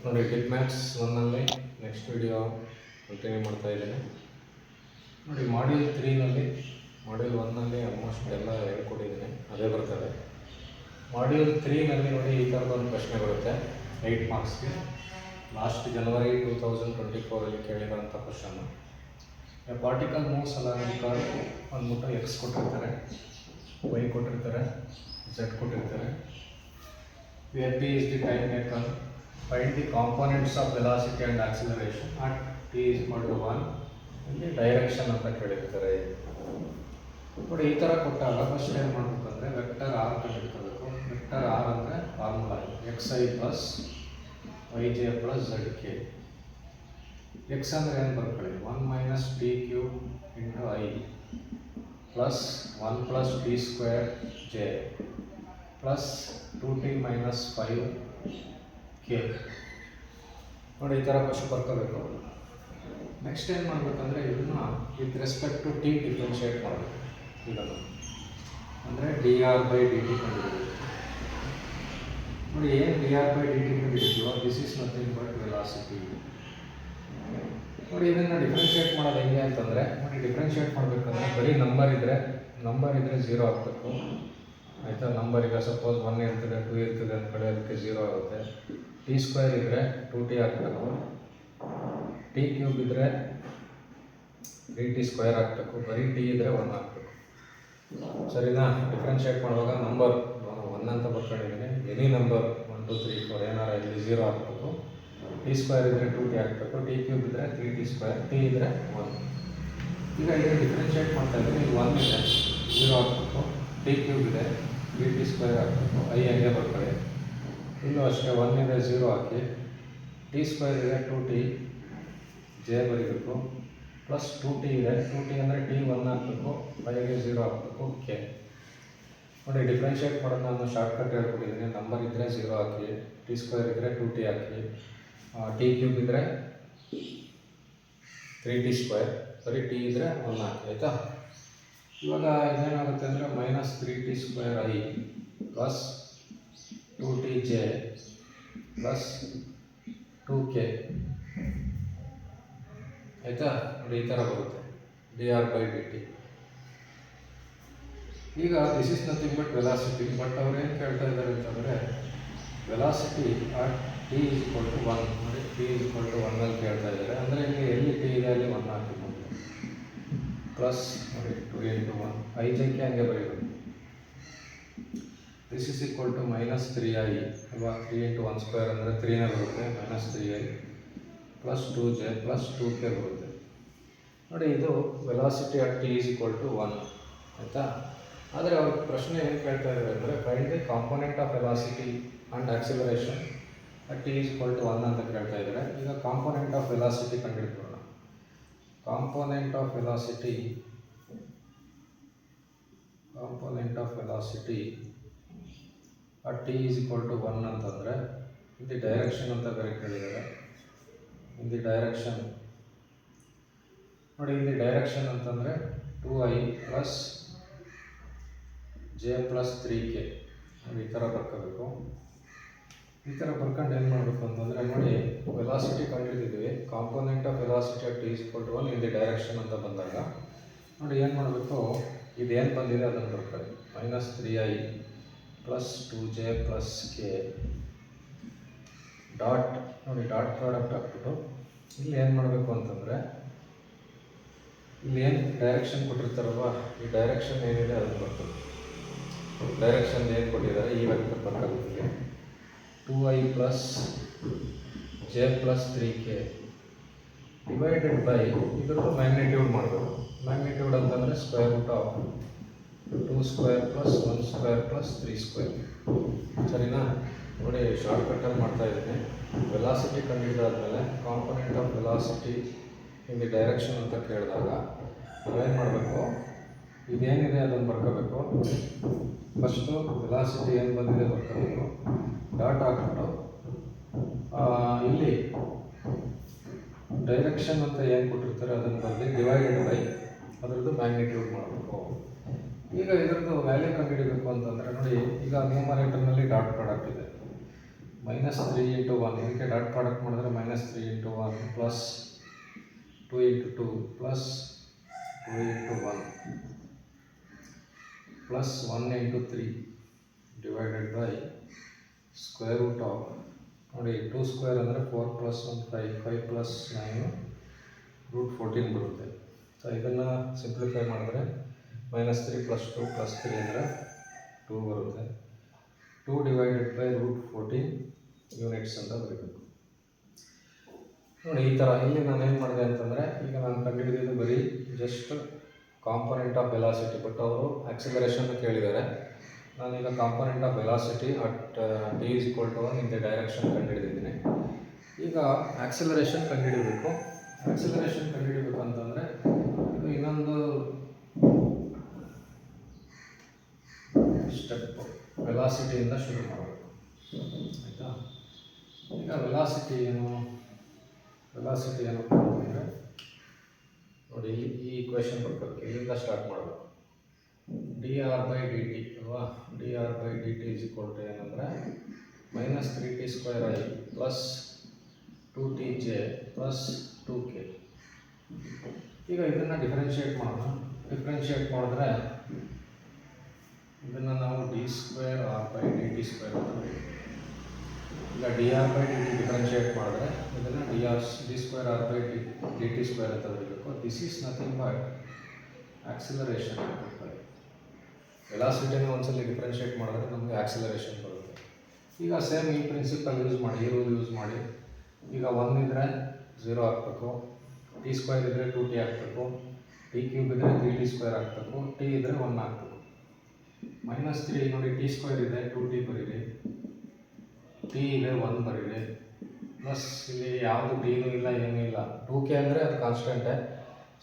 ನೋಡಿ tip maths 1ನಲ್ಲಿ next video continue ಮಾಡ್ತಾ ಇದ್ದೀನಿ. ನೋಡಿ ಮಾಡ್ಯೂಲ್ 3ನಲ್ಲಿ ಮಾಡ್ಯೂಲ್ 1ನಲ್ಲಿ ಆಲ್ಮೋಸ್ಟ್ ಎಲ್ಲ ಹೇಳ್ಕೊಟ್ಟಿದ್ದೀನಿ, ಅದೇ ಬರ್ತದೆ. ಮಾಡ್ಯೂಲ್ 3ನಲ್ಲಿ ನೋಡಿ ಈ ಥರದ ಒಂದು ಪ್ರಶ್ನೆ ಬರುತ್ತೆ 8 ಮಾರ್ಕ್ಸ್ಗೆ. ಲಾಸ್ಟ್ ಜನವರಿ 2024 ಕೇಳಿರೋಂಥ question. Particle moves along the curve ಅಂದ್ಬಿಟ್ಟು ಎಕ್ಸ್ ಕೊಟ್ಟಿರ್ತಾರೆ, ವೈ ಕೊಟ್ಟಿರ್ತಾರೆ, ಝೆಡ್ ಕೊಟ್ಟಿರ್ತಾರೆ. Where p is the time taken, find the components of velocity and acceleration at t is equal to 1 ಇಲ್ಲಿ ಡೈರೆಕ್ಷನ್ ಅಂತ ಕೇಳಿರ್ತಾರೆ. ನೋಡಿ ಈ ಥರ ಕೊಟ್ಟಾಗ ಫಸ್ಟ್ ಏನು ಮಾಡಬೇಕಂದ್ರೆ ವೆಕ್ಟರ್ ಆರ್ ಕಂಡುಹಿಡ್ಕೋಬೇಕು. ವೆಕ್ಟರ್ ಆರ್ ಅಂದರೆ formula x i plus y j plus z k. X ಅಂದರೆ ಏನು ಬರ್ಕೊಳ್ಳಿ 1 minus t cube into i plus 1 plus t square j plus 2t minus 5k. ನೋಡಿ ಈ ಥರ ಫಸ್ಟ್ ಬರ್ಕೋಬೇಕು. ನೆಕ್ಸ್ಟ್ ಏನು ಮಾಡಬೇಕಂದ್ರೆ ಇದನ್ನು with respect to T differentiate ಮಾಡಬೇಕು. ಇದನ್ನು ಅಂದರೆ D R by D T ಕಂಡುಹಿಡಿಬೇಕು. ನೋಡಿ ಏನು D R by D T ಕಂಡುಹಿಡಿತೀವೋ this is nothing but velocity. ನೋಡಿ ಇದನ್ನು ಡಿಫ್ರೆನ್ಷಿಯೇಟ್ ಮಾಡೋದು ಹೆಂಗೆ ಅಂತಂದರೆ ನೋಡಿ ಡಿಫ್ರೆನ್ಷಿಯೇಟ್ ಮಾಡಬೇಕಂದ್ರೆ ಬರೀ ನಂಬರ್ ಇದ್ದರೆ 0 ಆಗಬೇಕು. ಆಯಿತಾ. ನಂಬರ್ ಈಗ ಸಪೋಸ್ 1 ಇರ್ತದೆ 2 ಇರ್ತದೆ ಅಂತ ಕಡೆ ಅದಕ್ಕೆ 0 ಆಗುತ್ತೆ. ಟಿ ಸ್ಕ್ವೇರ್ ಇದ್ದರೆ 2t ಹಾಕಬೇಕು. ಟಿ ಕ್ಯೂಬ್ ಇದ್ದರೆ 3t ಸ್ಕ್ವೇರ್ ಹಾಕಬೇಕು. ಬರೀ ಟಿ ಇದ್ದರೆ 1 ಹಾಕಬೇಕು. ಸರಿನಾ. ಡಿಫ್ರೆನ್ಷಿಯೇಟ್ ಮಾಡುವಾಗ ನಂಬರ್ 1 ಅಂತ ಬರ್ಕೊಂಡಿದ್ದೀನಿ. ಎನಿ ನಂಬರ್ 1 2 3 4 ಏನಾರ ಇಲ್ಲಿ 0 ಹಾಕಬೇಕು. ಟಿ ಸ್ಕ್ವೇರ್ ಇದ್ದರೆ 2t ಹಾಕಬೇಕು. ಟಿ ಕ್ಯೂಬ್ ಇದ್ದರೆ 3t ಸ್ಕ್ವೇರ್, ಟಿ ಇದ್ದರೆ 1. ಈಗ ಇಲ್ಲಿ ಡಿಫ್ರೆನ್ಷಿಯೇಟ್ ಮಾಡ್ತಾ ಇದ್ದೀನಿ. ಇಲ್ಲಿ 1 ಇದೆ 0 ಹಾಕಬೇಕು. ಟಿ ಕ್ಯೂಬ್ ಇದೆ 3t ಸ್ಕ್ವೇರ್ ಹಾಕಬೇಕು. ಐ ಹಂಗೆ ಬರ್ಕೊಳ್ಳಿ. ಇಲ್ಲೂ ಅಷ್ಟೇ 1 ಇದೆ 0 ಹಾಕಿ. ಟಿ ಸ್ಕ್ವೇರ್ ಇದೆ 2t ಜೆ ಬರೀಬೇಕು ಪ್ಲಸ್ 2t ಇದೆ 2t ಅಂದರೆ ಟಿ 1 ಹಾಕಬೇಕು. 5ಗೆ 0 ಹಾಕಬೇಕು ಕೆ. ನೋಡಿ ಡಿಫ್ರೆನ್ಷಿಯೇಟ್ ಮಾಡೋದು ನಾನು ಶಾರ್ಟ್ಕಟ್ ಹೇಳ್ಕೊಟ್ಟಿದ್ದೀನಿ. ನಂಬರ್ ಇದ್ದರೆ 0 ಹಾಕಿ, ಟಿ ಸ್ಕ್ವೇರ್ ಇದ್ದರೆ 2t ಹಾಕಿ, ಟಿ ಕ್ಯೂಬ್ ಇದ್ದರೆ 3t ಸ್ಕ್ವೇರ್, ಬರೀ ಟಿ ಇದ್ದರೆ 1 ಹಾಕಿ. ಆಯಿತಾ. ಇವಾಗ ಇದೇನಾಗುತ್ತೆ ಅಂದರೆ minus 3t square i plus 2t j plus 2k. ಆಯಿತಾ. ನೋಡಿ ಈ ಥರ ಬರುತ್ತೆ d R by D t. ಈಗ this is nothing but velocity. But ಅವ್ರು ಏನು ಕೇಳ್ತಾ ಇದ್ದಾರೆ ಅಂತಂದರೆ velocity at t is equal to 1. ನೋಡಿ ಟಿ ಈಸ್ ಈಕ್ವಲ್ ಟು 1 ಅಲ್ಲಿ ಕೇಳ್ತಾ ಇದ್ದಾರೆ. ಅಂದರೆ ಇಲ್ಲಿ ಎಲ್ಲಿ ಟಿ ಇದೆ ಅಲ್ಲಿ 1 ಹಾಕಬೇಕು. ಪ್ಲಸ್ ನೋಡಿ 2 ಇಂಟು 1 ಐ ಜೆಕ್ಕೆ ಹಂಗೆ ಬರೀಬೇಕು. This is equal to minus 3i ಅಲ್ವಾ. 3 ಇಂಟು 1 ಸ್ಕ್ವೇರ್ ಅಂದರೆ 3ನೇ ಬರುತ್ತೆ. Minus 3i plus 2j plus 2k ಬರುತ್ತೆ. ನೋಡಿ ಇದು velocity at t is equal to 1. ಆಯಿತಾ. ಆದರೆ ಅವ್ರ ಪ್ರಶ್ನೆ ಏನು ಕೇಳ್ತಾ ಇದ್ದಾರೆ ಅಂದರೆ find the component of velocity and acceleration at t is equal to 1 ಅಂತ ಕೇಳ್ತಾ ಇದ್ದಾರೆ. ಈಗ ಕಾಂಪೊನೆಂಟ್ ಆಫ್ ವೆಲಾಸಿಟಿ ಕಂಡುಹಿಡ್ಕೊಳ್ಳೋಣ. Component of velocity at t is equal to 1 ಅಂತಂದರೆ ಇನ್ ದಿ ಡೈರೆಕ್ಷನ್ ಅಂತ ಬೇರೆ ಕೇಳಿದ್ದಾರೆ. ಇನ್ ದಿ ಡೈರೆಕ್ಷನ್ ನೋಡಿ, ಇನ್ ದಿ ಡೈರೆಕ್ಷನ್ ಅಂತಂದರೆ 2i plus j plus 3k. ನೋಡಿ ಈ ಥರ ಬರ್ಕೋಬೇಕು. ಈ ಥರ ಬರ್ಕೊಂಡು ಏನು ಮಾಡಬೇಕು ಅಂತಂದರೆ ನೋಡಿ ವೆಲಾಸಿಟಿ ಕಂಡುಹಿಡಿದಿದ್ವಿ. Component of velocity at t is equal to 1 in the direction ಅಂತ ಬಂದಾಗ ನೋಡಿ ಏನು ಮಾಡಬೇಕು, ಇದೇನು ಬಂದಿದೆ ಅದನ್ನು ಬರ್ಕೊಳ್ಳಿ. Minus 3i plus 2j plus k dot ನೋಡಿ ಡಾಟ್ ಪ್ರಾಡಕ್ಟ್ ಹಾಕ್ಬಿಟ್ಟು ಇಲ್ಲಿ ಏನು ಮಾಡಬೇಕು ಅಂತಂದರೆ ಇಲ್ಲಿ ಏನು ಡೈರೆಕ್ಷನ್ ಕೊಟ್ಟಿರ್ತಾರಲ್ವ ಈ ಡೈರೆಕ್ಷನ್ ಏನಿದೆ ಅದನ್ನು ಬರ್ತದೆ. ಡೈರೆಕ್ಷನ್ ಏನು ಕೊಟ್ಟಿದ್ದಾರೆ ಈ ವೆಕ್ಟರ್ ಬರ್ಕೋಬೇಕು. 2i plus j plus 3k divided by ಇದ್ರದ್ದು ಮ್ಯಾಗ್ನಿಟ್ಯೂಡ್ ಮಾಡಬೇಕು. ಮ್ಯಾಗ್ನಿಟ್ಯೂಡ್ ಅಂತಂದರೆ square root of 2 square plus 1 square plus 3 square. ಸರಿನಾ. ನೋಡಿ ಶಾರ್ಟ್ಕಟ್ಟಲ್ಲಿ ಮಾಡ್ತಾ ಇದ್ದೀನಿ. ವೆಲಾಸಿಟಿ ಕಂಡುಹಿಡಿದಾದ್ಮೇಲೆ component of velocity in the direction ಅಂತ ಕೇಳಿದಾಗ ನಾವೇನು ಮಾಡಬೇಕು, ಇದೇನಿದೆ ಅದನ್ನು ಬರ್ಕೋಬೇಕು. ಫಸ್ಟು ವೆಲಾಸಿಟಿ ಏನು ಬಂದಿದೆ ಬರ್ಕೋಬೇಕು. ಡಾಟ್ ಹಾಕ್ಬಿಟ್ಟು ಇಲ್ಲಿ ಡೈರೆಕ್ಷನ್ ಅಂತ ಏನು ಕೊಟ್ಟಿರ್ತಾರೆ ಅದನ್ನು ಬರಲಿ ಡಿವೈಡೆಡ್ ಬೈ ಅದರದ್ದು ಮ್ಯಾಗ್ನಿಟ್ಯೂಡ್ ಮಾಡಬೇಕು. ಈಗ ಇದರದ್ದು ವ್ಯಾಲ್ಯೂ ಕಂಡುಹಿಡಬೇಕು ಅಂತಂದರೆ ನೋಡಿ ಈಗ ನ್ಯೂಮರೇಟರ್ನಲ್ಲಿ ಡಾಟ್ ಪ್ರಾಡಕ್ಟ್ ಇದೆ. -3 × 1 ಇದಕ್ಕೆ ಡಾಟ್ ಪ್ರಾಡಕ್ಟ್ ಮಾಡಿದ್ರೆ -3 × 1 plus 2 × 2 plus 2 × 1 plus 1 × 3 divided by square root of ನೋಡಿ 2 ಸ್ಕ್ವೇರ್ ಅಂದರೆ 4 + 1 5 5 + 9 √14 ಬರುತ್ತೆ. ಸೊ ಇದನ್ನು ಸಿಂಪ್ಲಿಫೈ ಮಾಡಿದ್ರೆ -3 + 2 + 3 ಅಂದರೆ 2 ಬರುತ್ತೆ. 2 ಡಿವೈಡೆಡ್ ಬೈ √14 ಯೂನಿಟ್ಸ್ ಅಂತ ಬರೀಬೇಕು. ನೋಡಿ ಈ ಥರ ಇಲ್ಲಿ ನಾನು ಏನು ಮಾಡಿದೆ ಅಂತಂದರೆ ಈಗ ನಾನು ಕಂಡುಹಿಡಿದಿದ್ದು ಬರೀ just component of velocity, but ಅವರು ಆಕ್ಸಿಲರೇಷನ್ ಕೇಳಿದ್ದಾರೆ. ನಾನೀಗ component of velocity at t = 1 in the direction ಕಂಡುಹಿಡಿದಿದ್ದೀನಿ. ಈಗ ಆಕ್ಸಿಲರೇಷನ್ ಕಂಡುಹಿಡಬೇಕು. ಆಕ್ಸಿಲರೇಷನ್ ಕಂಡುಹಿಡಬೇಕು ಅಂತಂದರೆ ಇದು ಇನ್ನೊಂದು ಸ್ಟೆಪ್, ವೆಲಾಸಿಟಿಯಿಂದ ಶುರು ಮಾಡಬೇಕು. ಆಯಿತಾ? ಈಗ ವೆಲಾಸಿಟಿ ಏನಪ್ಪ ಅಂತಂದರೆ ನೋಡಿ ಈ ಈಕ್ವೇಷನ್ ಬರ್ಬೇಕು. ಇಲ್ಲಿಂದ ಸ್ಟಾರ್ಟ್ ಮಾಡಬೇಕು. dr/dt ಅಲ್ವಾ? dr/dt ಏನಂದರೆ -3t² I plus 2tj plus 2k. ಈಗ ಇದನ್ನು ಡಿಫ್ರೆನ್ಷಿಯೇಟ್ ಮಾಡೋಣ. ಡಿಫ್ರೆನ್ಷಿಯೇಟ್ ಮಾಡಿದ್ರೆ ಇದನ್ನು ನಾವು d²r/dt² ಅಂತ ಬರೀತೀವಿ. ಈಗ dr/dt ಡಿಫ್ರೆನ್ಷಿಯೇಟ್ ಮಾಡಿದ್ರೆ ಇದನ್ನು d²r/dt² ಅಂತ ಬರೀಬೇಕು. This is nothing but acceleration. ವೆಲಾಸಿಟಿನ ಒಂದ್ಸಲ ಡಿಫ್ರೆನ್ಷಿಯೇಟ್ ಮಾಡಿದ್ರೆ ನಮಗೆ ಆಕ್ಸಿಲರೇಷನ್ ಬರುತ್ತೆ. ಈಗ ಸೇಮ್ ಈ ಪ್ರಿನ್ಸಿಪಲ್ ಯೂಸ್ ಮಾಡಿ, ಈ ರೂಲ್ ಯೂಸ್ ಮಾಡಿ. ಈಗ 1 ಇದ್ದರೆ 0 ಹಾಕಬೇಕು, t² ಇದ್ದರೆ 2t ಹಾಕಬೇಕು, t³ ಇದ್ದರೆ 3t² ಹಾಕಬೇಕು, t ಇದ್ದರೆ 1 ಹಾಕಬೇಕು. -3 ನೋಡಿ t² ಇದೆ 2t ಬರೀರಿ, t ಇದೆ 1 ಬರೀರಿ, ಪ್ಲಸ್ ಇಲ್ಲಿ ಯಾವುದು ಟಿನೂ ಇಲ್ಲ ಏನೂ ಇಲ್ಲ. 2k ಅಂದರೆ ಅದು ಕಾನ್ಸ್ಟೆಂಟೇ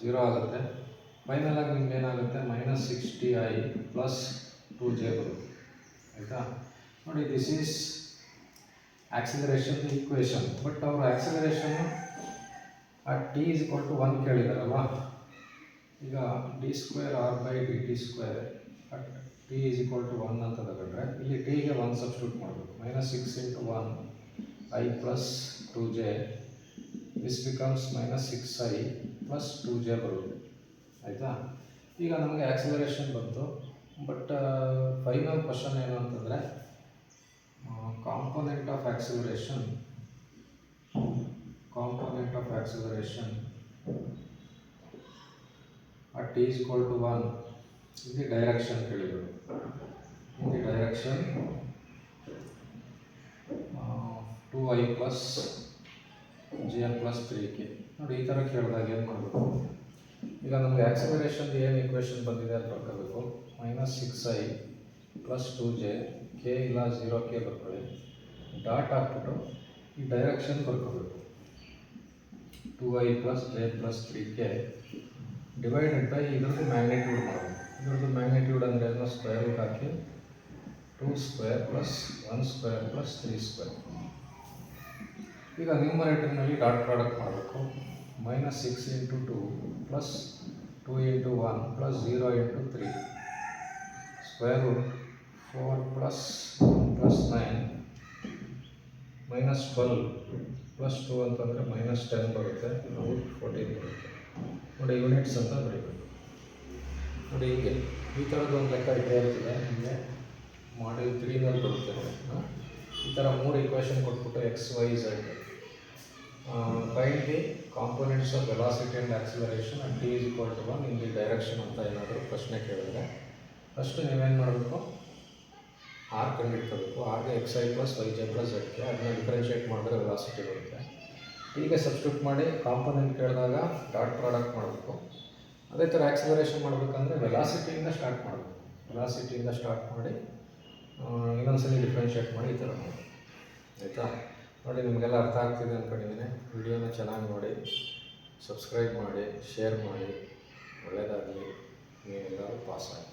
0 ಆಗುತ್ತೆ. ಫೈನಲ್ ಆಗಿ ನಿಮ್ಗೆ ಏನಾಗುತ್ತೆ -6ti ಪ್ಲಸ್ 2j ಬರುತ್ತೆ. ಆಯಿತಾ? ನೋಡಿ this is acceleration equation. But ಅವರು ಆಕ್ಸಿಲರೇಷನ್ ಅಟ್ t = 1 ಕೇಳಿದಾರಲ್ವಾ? ಈಗ d²r/dt² ಅಟ್ t = 1 ಅಂತ ತಗೊಂಡ್ರೆ ಇಲ್ಲಿ tಗೆ 1 ಸಬ್ಸ್ಟಿಟ್ಯೂಟ್ ಮಾಡಬೇಕು. -6 × 1 I plus 2j, this becomes -6i plus 2j ಬರುತ್ತೆ. ಆಯಿತಾ? ಈಗ ನಮಗೆ ಆಕ್ಸಿಲರೇಷನ್ ಬಂತು. ಬಟ್ ಫೈನಲ್ ಕ್ವಶನ್ ಏನು ಅಂತಂದರೆ component of acceleration at t = 1 ಇಲ್ಲಿ ಡೈರೆಕ್ಷನ್ ಕೇಳಿದರು. ಇಲ್ಲಿ direction 2i plus j plus 3k. ನೋಡಿ ಈ ಥರ ಕೇಳಿದಾಗ ಏನು ಮಾಡಬೇಕು? ಈಗ ನಮಗೆ ಆಕ್ಸಿಲರೇಷನ್ ಏನು ಈಕ್ವೇಷನ್ ಬಂದಿದೆ ಅಂತ ಬರ್ಕೋಬೇಕು. -6i ಪ್ಲಸ್ 2j, k ಇಲ್ಲ 0k ಬರ್ಕೊಳ್ಳಿ, ಡಾಟ್ ಹಾಕ್ಬಿಟ್ಟು ಈ ಡೈರೆಕ್ಷನ್ ಬರ್ಕೋಬೇಕು. 2i plus j plus 3k divided by ಇದ್ರದ್ದು ಮ್ಯಾಗ್ನಿಟ್ಯೂಡ್ ಮಾಡಬೇಕು. ಇದ್ರದ್ದು ಮ್ಯಾಗ್ನಿಟ್ಯೂಡ್ ಅಂದರೆ ಏನೋ ಸ್ಕ್ವೇರ್ ರೂಟ್ ಹಾಕಿ 2² ಪ್ಲಸ್ 1² ಪ್ಲಸ್ 3². ಈಗ ನ್ಯೂಮರೇಟರ್ನಲ್ಲಿ ಡಾಟ್ ಪ್ರಾಡಕ್ಟ್ ಮಾಡಬೇಕು. -6 × 2 plus 2 × 1 plus 0 × 3 square root 4 plus 1 plus 9 -12 plus 2 ಅಂತಂದರೆ -10 ಬರುತ್ತೆ, √14 ಬರುತ್ತೆ. ನೋಡಿ ಯೂನಿಟ್ಸ್ ಅಂತ ಬರೀಬೇಕು. ನೋಡಿ ಹೀಗೆ ಈ ಥರದ್ದು ಒಂದು ಲೆಕ್ಕ ಇರ್ತದೆ ನಿಮಗೆ ಮಾಡ್ಯೂಲ್ 3ನಲ್ಲಿ ಬರುತ್ತೆ. ಈ ಥರ 3 ಈಕ್ವೇಷನ್ ಕೊಟ್ಬಿಟ್ಟು x, y, z find the components of velocity and acceleration at t = 1 in the direction ಅಂತ ಏನಾದರೂ ಪ್ರಶ್ನೆ ಕೇಳಿದ್ರೆ ಫಸ್ಟ್ ನೀವೇನು ಮಾಡಬೇಕು? r ಕಂಡುಹಿಡ್ಕೋಬೇಕು. rಗೆ xi plus yj plus zk, ಅದನ್ನ ಡಿಫ್ರೆನ್ಷಿಯೇಟ್ ಮಾಡಿದ್ರೆ ವೆಲಾಸಿಟಿ ಬರುತ್ತೆ. ಹೀಗೆ ಸಬ್ಸ್ಟಿಟ್ಯೂಟ್ ಮಾಡಿ ಕಾಂಪೊನೆಂಟ್ ಕೇಳಿದಾಗ ಡಾಟ್ ಪ್ರಾಡಕ್ಟ್ ಮಾಡಬೇಕು. ಅದೇ ಥರ ಆಕ್ಸಿಲರೇಷನ್ ಮಾಡಬೇಕಂದ್ರೆ ವೆಲಾಸಿಟಿಯಿಂದ ಸ್ಟಾರ್ಟ್ ಮಾಡಬೇಕು. ವೆಲಾಸಿಟಿಯಿಂದ ಸ್ಟಾರ್ಟ್ ಮಾಡಿ ಇನ್ನೊಂದ್ಸಲಿ ಡಿಫ್ರೆನ್ಷಿಯೇಟ್ ಮಾಡಿ ಈ ಥರ ಮಾಡಿ. ಆಯಿತಾ? ನೋಡಿ ನಿಮಗೆಲ್ಲ ಅರ್ಥ ಆಗ್ತಿದೆ ಅಂದ್ಕೊಂಡಿದ್ದೀನಿ. ವಿಡಿಯೋನ ಚೆನ್ನಾಗಿ ನೋಡಿ, ಸಬ್ಸ್ಕ್ರೈಬ್ ಮಾಡಿ, ಶೇರ್ ಮಾಡಿ. ಒಳ್ಳೆಯದಾಗಲಿ, ನೀವೆಲ್ಲರೂ ಪಾಸ್ ಆಗಿ.